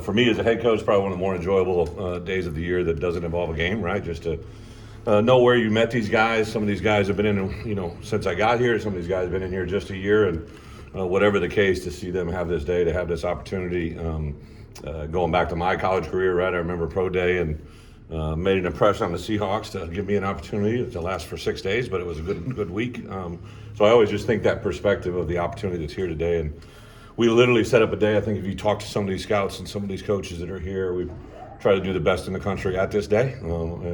for me as a head coach, probably one of the more enjoyable days of the year that doesn't involve a game, right? Just to know where you met these guys. Some of these guys have been in, since I got here. Some of these guys have been in here just a year, and whatever the case, to see them have this day, to have this opportunity. Going back to my college career, right? I remember pro day and made an impression on the Seahawks to give me an opportunity to last for 6 days, but it was a good week. So I always just think that perspective of the opportunity that's here today. And we literally set up a day. I think if you talk to some of these scouts and some of these coaches that are here, we try to do the best in the country at this day.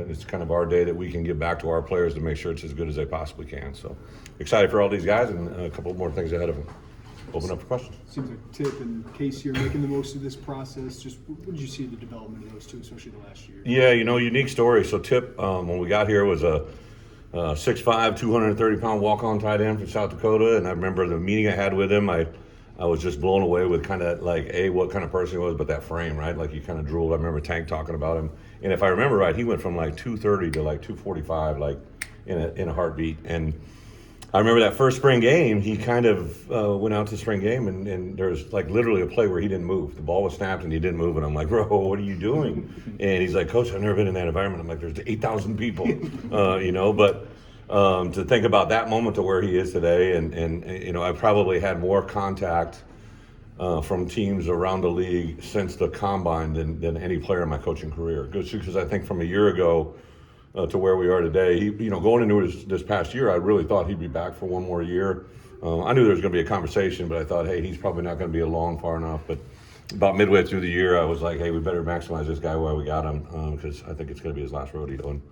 It's kind of our day that we can give back to our players to make sure it's as good as they possibly can. So excited for all these guys, and a couple more things ahead of them. Open up for questions. Seems like Tip and Casey are making the most of this process. Just what did you see the development of those two, especially the last year? Yeah, unique story. So Tip, when we got here, was a 6'5", 230-pound walk-on tight end from South Dakota. And I remember the meeting I had with him, I was just blown away with kind of like, what kind of person he was, but that frame, right? Like you kind of drooled. I remember Tank talking about him. And if I remember right, he went from like 230 to like 245, like in a heartbeat. And I remember that first spring game, he kind of went out to spring game, and there was like literally a play where he didn't move. The ball was snapped and he didn't move, and I'm like, bro, what are you doing? And he's like, Coach, I've never been in that environment. I'm like, there's 8,000 people, but to think about that moment to where he is today, and I probably had more contact from teams around the league since the combine than any player in my coaching career. Because I think from a year ago, to where we are today. He, going into this past year, I really thought he'd be back for one more year. I knew there was going to be a conversation, but I thought, hey, he's probably not going to be along far enough. But about midway through the year, I was like, hey, we better maximize this guy while we got him, because I think it's going to be his last rodeo. And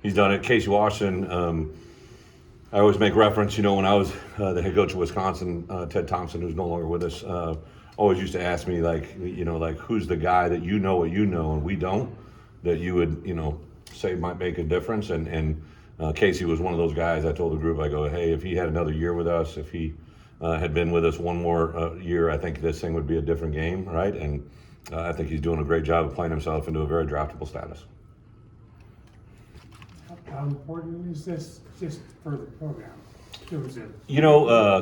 he's done it. Casey Washington, I always make reference, when I was the head coach of Wisconsin, Ted Thompson, who's no longer with us, always used to ask me, like, who's the guy that what you know and we don't, that you would, say might make a difference, and Casey was one of those guys. I told the group, I go, hey, if he had another year with us, if he had been with us one more year, I think this thing would be a different game, right? And I think he's doing a great job of playing himself into a very draftable status. How important is this just for the program?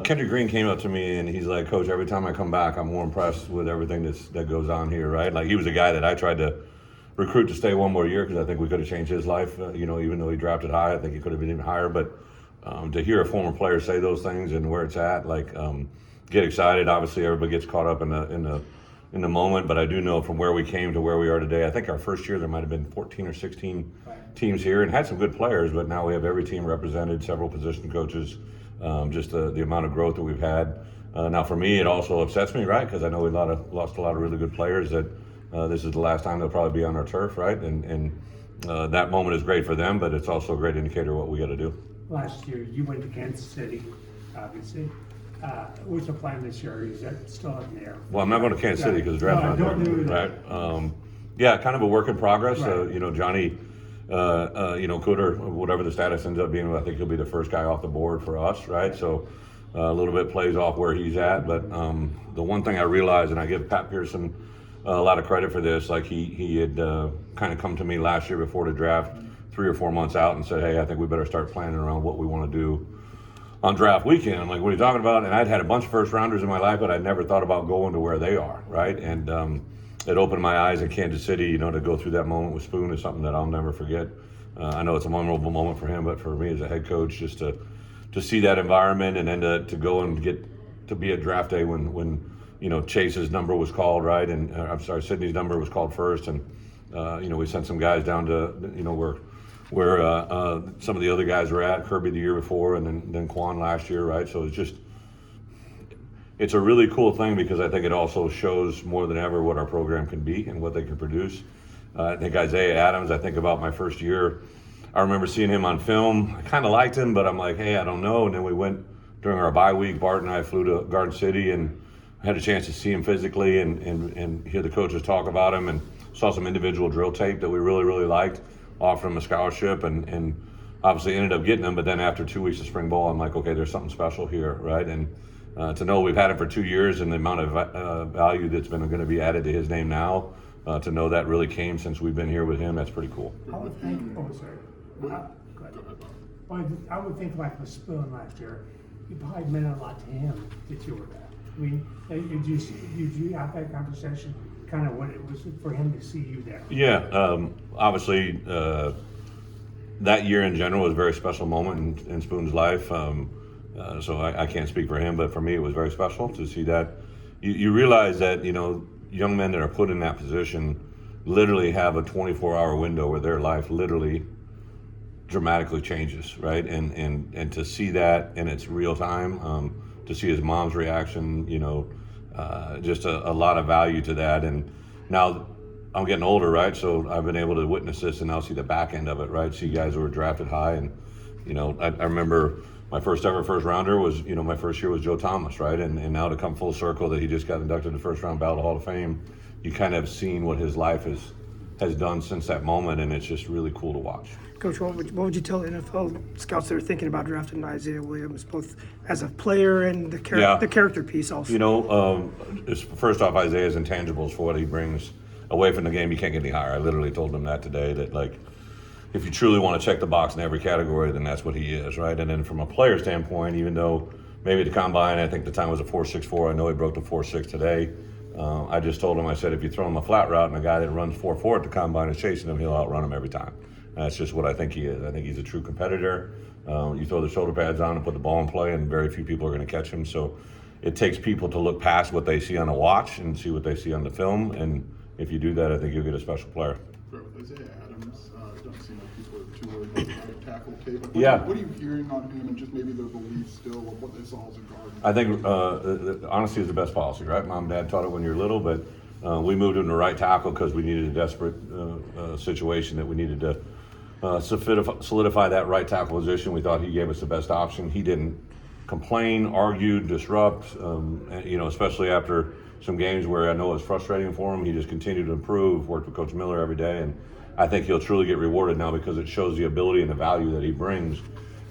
Kendrick Green came up to me and he's like, Coach, every time I come back, I'm more impressed with everything that goes on here, right? Like, he was a guy that I tried to recruit to stay one more year because I think we could have changed his life. Even though he drafted high, I think he could have been even higher. But to hear a former player say those things and where it's at, get excited. Obviously, everybody gets caught up in the moment. But I do know from where we came to where we are today. I think our first year there might have been 14 or 16 teams here and had some good players. But now we have every team represented, several position coaches. Just the amount of growth that we've had. Now, for me, it also upsets me, right? Because I know we lost a lot of really good players that. This is the last time they'll probably be on our turf, right? And that moment is great for them, but it's also a great indicator of what we got to do. Last year, you went to Kansas City, obviously. What's the plan this year? Is that still up in the air? Well, I'm not going to Kansas City because the draft's not there, right? Kind of a work in progress. Right. Johnny, Cooter, whatever the status ends up being, I think he'll be the first guy off the board for us, right? So a little bit plays off where he's at, but the one thing I realized, and I give Pat Pearson a lot of credit for this. Like he had kind of come to me last year before the draft, 3 or 4 months out, and said, hey, I think we better start planning around what we want to do on draft weekend. I'm like, what are you talking about? And I'd had a bunch of first rounders in my life, but I'd never thought about going to where they are, right? And it opened my eyes in Kansas City, to go through that moment with Spoon is something that I'll never forget. I know it's a memorable moment for him, but for me as a head coach, just to see that environment and then to go and get to be at draft day when Chase's number was called, right? And Sydney's number was called first. And, we sent some guys down to, where some of the other guys were at, Kirby the year before, and then Quan last year, right? So it's a really cool thing because I think it also shows more than ever what our program can be and what they can produce. I think Isaiah Adams, I think about my first year, I remember seeing him on film. I kind of liked him, but I'm like, hey, I don't know. And then we went during our bye week, Bart and I flew to Garden City and had a chance to see him physically and hear the coaches talk about him, and saw some individual drill tape that we really, really liked, offered him a scholarship, and obviously ended up getting him. But then after 2 weeks of spring ball, I'm like, okay, there's something special here, right? And to know we've had him for 2 years and the amount of value that's been going to be added to his name now, to know that really came since we've been here with him, that's pretty cool. I would think, I would think like with Spoon last year, it probably meant a lot to him that you were there. I mean, did you have that conversation kind of what it was for him to see you there? Yeah, obviously, that year in general was a very special moment in Spoon's life. So I can't speak for him, but for me, it was very special to see that. You realize that, young men that are put in that position literally have a 24-hour window where their life literally dramatically changes, right? And to see that in its real time, to see his mom's reaction, just a lot of value to that. And now I'm getting older, right? So I've been able to witness this and now see the back end of it, right? See guys who were drafted high. And, I remember my first ever first rounder was, my first year was Joe Thomas, right? And now to come full circle that he just got inducted in the first round ballot Hall of Fame, you kind of seen what his life has done since that moment. And it's just really cool to watch. Coach, what would you tell NFL scouts that are thinking about drafting Isaiah Williams, both as a player and the character piece also? First off, Isaiah's intangibles for what he brings away from the game, you can't get any higher. I literally told him that today, that if you truly want to check the box in every category, then that's what he is, right? And then from a player standpoint, even though maybe the combine, I think the time was a 4.64, I know he broke the 4.6 today. I just told him, I said, if you throw him a flat route and a guy that runs 4.4 at the combine is chasing him, he'll outrun him every time. That's just what I think he is. I think he's a true competitor. You throw the shoulder pads on and put the ball in play, and very few people are going to catch him. So it takes people to look past what they see on a watch and see what they see on the film. And if you do that, I think you'll get a special player. Isaiah Adams, it doesn't seem like people are too worried about the tackle tape. Yeah. What are you hearing on him and just maybe their belief still of what they saw as a guard? I think honesty is the best policy, right? Mom and Dad taught it when you're little, but we moved him to right tackle because we needed a desperate situation that we needed to solidify that right tackle position. We thought he gave us the best option. He didn't complain, argue, disrupt, especially after some games where I know it was frustrating for him. He just continued to improve, worked with Coach Miller every day, and I think he'll truly get rewarded now because it shows the ability and the value that he brings.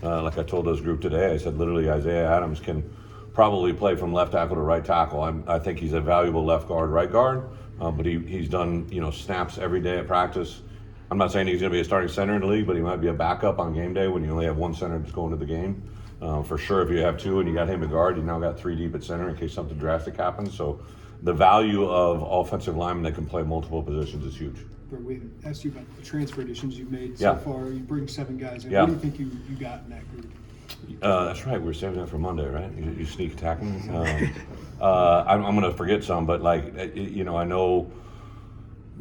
Like I told this group today, I said literally Isaiah Adams can probably play from left tackle to right tackle. I think he's a valuable left guard, right guard, but he's done snaps every day at practice. I'm not saying he's going to be a starting center in the league, but he might be a backup on game day when you only have one center that's going to the game. For sure, if you have two and you got him at guard, you now got three deep at center in case something drastic happens. So the value of offensive linemen that can play multiple positions is huge. Bret, we asked you about the transfer additions you've made so far. You bring 7 guys in. Yeah. What do you think you got in that group? That's right. We're saving that for Monday, right? You sneak attacking. I'm going to forget some, but I know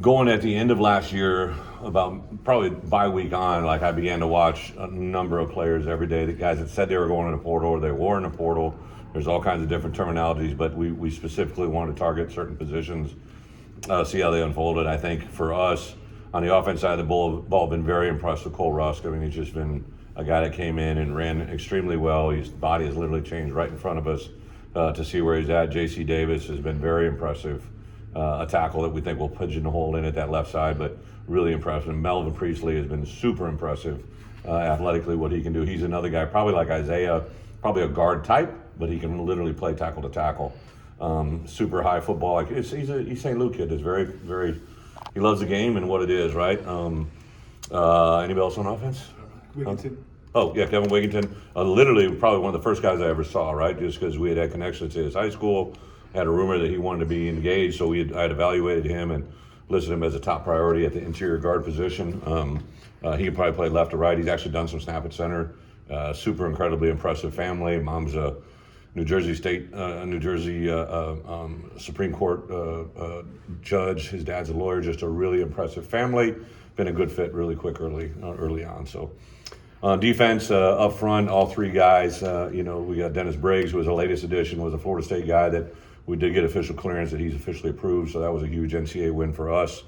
going at the end of last year, about probably by week on, I began to watch a number of players every day. The guys that said they were going in the portal or they were in the portal. There's all kinds of different terminologies, but we specifically wanted to target certain positions, see how they unfolded. I think for us, on the offense side of the ball, been very impressed with Cole Rusk. I mean, he's just been a guy that came in and ran extremely well. His body has literally changed right in front of us to see where he's at. J.C. Davis has been very impressive. A tackle that we think will pigeonhole in at that left side, but really impressive. And Melvin Priestley has been super impressive athletically, what he can do. He's another guy, probably like Isaiah, probably a guard type, but he can literally play tackle to tackle. Super high football. He's a St. Louis kid. Is very, very. He loves the game and what it is, right? Anybody else on offense? Wigginton. Kevin Wigginton. Literally, probably one of the first guys I ever saw, right? Just because we had connections to his high school. Had a rumor that he wanted to be engaged, so I had evaluated him and listed him as a top priority at the interior guard position. He could probably play left or right. He's actually done some snap at center. Super incredibly impressive family. Mom's a New Jersey Supreme Court judge. His dad's a lawyer. Just a really impressive family. Been a good fit really quick early on. So defense up front, all 3 guys. We got Dennis Briggs, who was the latest addition, was a Florida State guy that we did get official clearance that he's officially approved. So that was a huge NCAA win for us.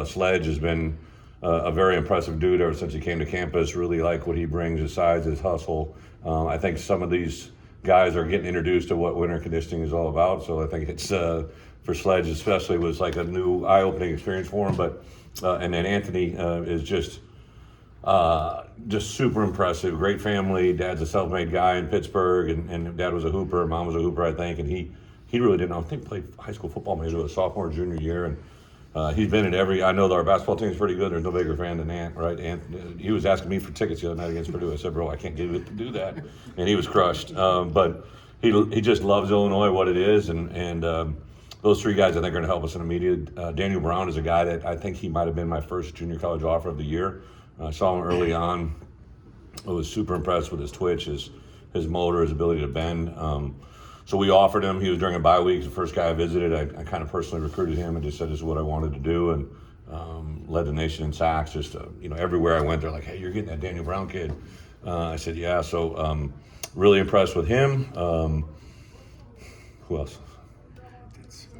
Sledge has been a very impressive dude ever since he came to campus. Really like what he brings, his size, his hustle. I think some of these guys are getting introduced to what winter conditioning is all about. So I think it's for Sledge especially was like a new eye-opening experience for him. But and then Anthony is just super impressive. Great family. Dad's a self-made guy in Pittsburgh, and Dad was a hooper. Mom was a hooper, I think. And he really didn't. I think played high school football maybe a sophomore, junior year, and he's been in every. I know that our basketball team is pretty good. There's no bigger fan than Ant, right? He was asking me for tickets the other night against Purdue. I said, bro, I can't get it to do that, and he was crushed. But he just loves Illinois, what it is, and those three guys I think are going to help us in immediate. Daniel Brown is a guy that I think he might have been my first junior college offer of the year. I saw him early on. I was super impressed with his twitch, his motor, his ability to bend. So we offered him. He was during a bye week. The first guy I visited, I kind of personally recruited him and just said this is what I wanted to do, and led the nation in sacks. Just everywhere I went, they're like, "Hey, you're getting that Daniel Brown kid." I said, "Yeah." So really impressed with him. Who else?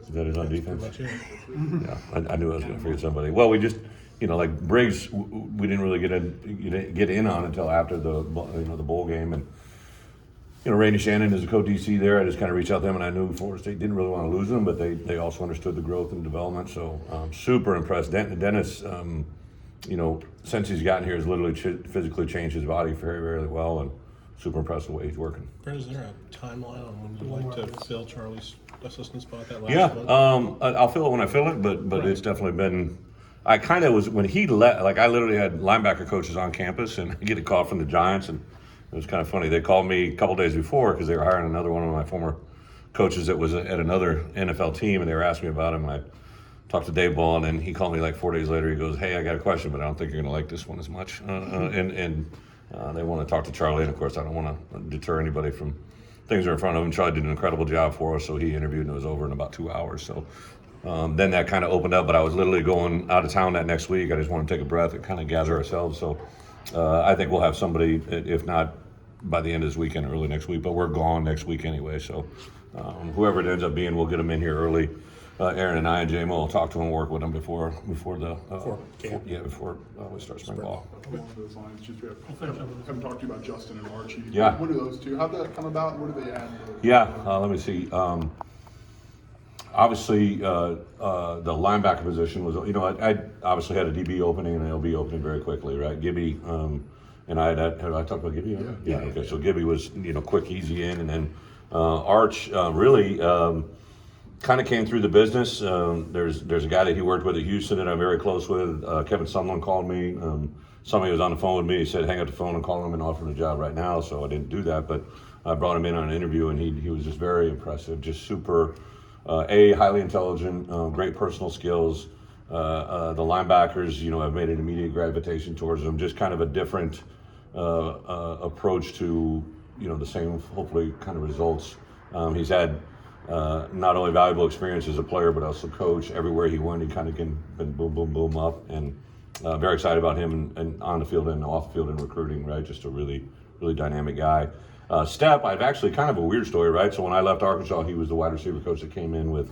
Is that it on defense? Yeah, I knew I was going to forget somebody. Well, we just, like Briggs, we didn't really get in on until after the bowl game, and Randy Shannon is a co-DC there. I just kind of reached out to them, and I knew Florida State didn't really want to lose them, but they also understood the growth and development. So super impressed. Dennis, since he's gotten here, has literally physically changed his body very, very well, and super impressed with the way he's working. Brent, is there a timeline on when you'd like to fill Charlie's assistant spot that last month? I'll fill it when I fill it, but right. It's definitely been. I kind of was when he left. Like I literally had linebacker coaches on campus, and I get a call from the Giants, and it was kind of funny. They called me a couple days before because they were hiring another one of my former coaches that was at another NFL team, and they were asking me about him. I talked to Dave Ball, and then he called me like 4 days later. He goes, "Hey, I got a question, but I don't think you're going to like this one as much." And they want to talk to Charlie, and of course, I don't want to deter anybody from things that are in front of him. Charlie did an incredible job for us, so he interviewed, and it was over in about 2 hours. So then that kind of opened up, but I was literally going out of town that next week. I just want to take a breath and kind of gather ourselves. So I think we'll have somebody, if not by the end of this weekend, early next week, but we're gone next week anyway. So whoever it ends up being, we'll get them in here early. Aaron and I and JMO will talk to him and work with him before we start spring ball. Along those lines, just haven't talked to you about Justin and Archie. Yeah. What are those two? How'd that come about? What do they add? Let me see. Obviously, the linebacker position was, I obviously had a DB opening and an LB opening very quickly, right? Gibby, and I talked about Gibby? Yeah. Okay, so Gibby was, quick, easy in, and then Arch really kind of came through the business. There's a guy that he worked with at Houston that I'm very close with. Kevin Sumlin called me. Somebody was on the phone with me. He said, hang up the phone and call him and offer him a job right now. So I didn't do that, but I brought him in on an interview, and he was just very impressive, just super, highly intelligent, great personal skills. The linebackers, have made an immediate gravitation towards him, just kind of a different approach to, the same, hopefully, kind of results. He's had not only valuable experience as a player, but also coach. Everywhere he went, he kind of been boom, boom, boom up, and very excited about him and on the field and off the field in recruiting, right? Just a really, really dynamic guy. Step, I've actually kind of a weird story, right? So when I left Arkansas, he was the wide receiver coach that came in with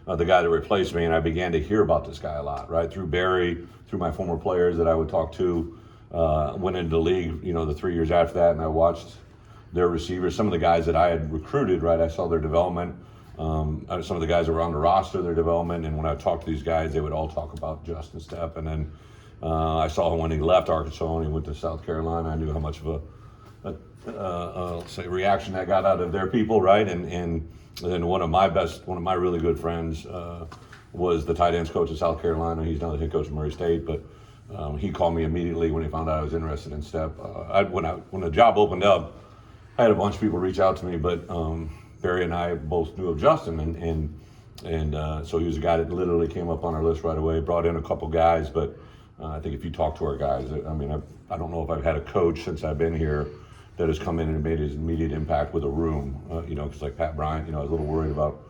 the guy that replaced me, and I began to hear about this guy a lot, right? Through Barry, through my former players that I would talk to. Went into the league, the 3 years after that, and I watched their receivers, some of the guys that I had recruited, right? I saw their development. Some of the guys that were on the roster, their development, and when I talked to these guys, they would all talk about Justin Stepp. And then I saw him when he left Arkansas and he went to South Carolina. I knew how much of a reaction that got out of their people, right? And then one of my really good friends was the tight ends coach of South Carolina. He's now the head coach of Murray State, but he called me immediately when he found out I was interested in Stepp. When the job opened up, I had a bunch of people reach out to me, but Barry and I both knew of Justin, and so he was a guy that literally came up on our list right away. Brought in a couple guys, but I think if you talk to our guys, I don't know if I've had a coach since I've been here that has come in and made his immediate impact with a room. Because like Pat Bryant, I was a little worried about.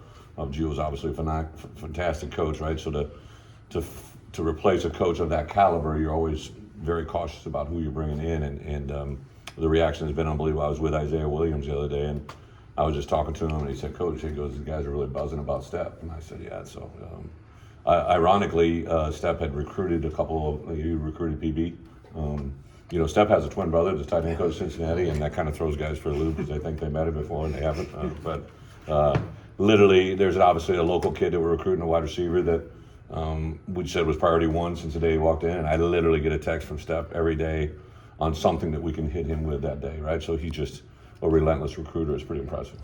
Gio's obviously a fantastic coach, right? So to replace a coach of that caliber, you're always very cautious about who you're bringing in, and the reaction has been unbelievable. I was with Isaiah Williams the other day, and I was just talking to him, and he said, "Coach," he goes, "the guys are really buzzing about Stepp." And I said, "Yeah." So, ironically, Stepp had recruited he recruited PB. Stepp has a twin brother, the tight end coach at Cincinnati, and that kind of throws guys for a loop because they think they met him before and they haven't. But literally, there's obviously a local kid that we're recruiting, a wide receiver that we said was priority one since the day he walked in, and I literally get a text from Stepp every day on something that we can hit him with that day, right? So he's just a relentless recruiter. It's pretty impressive.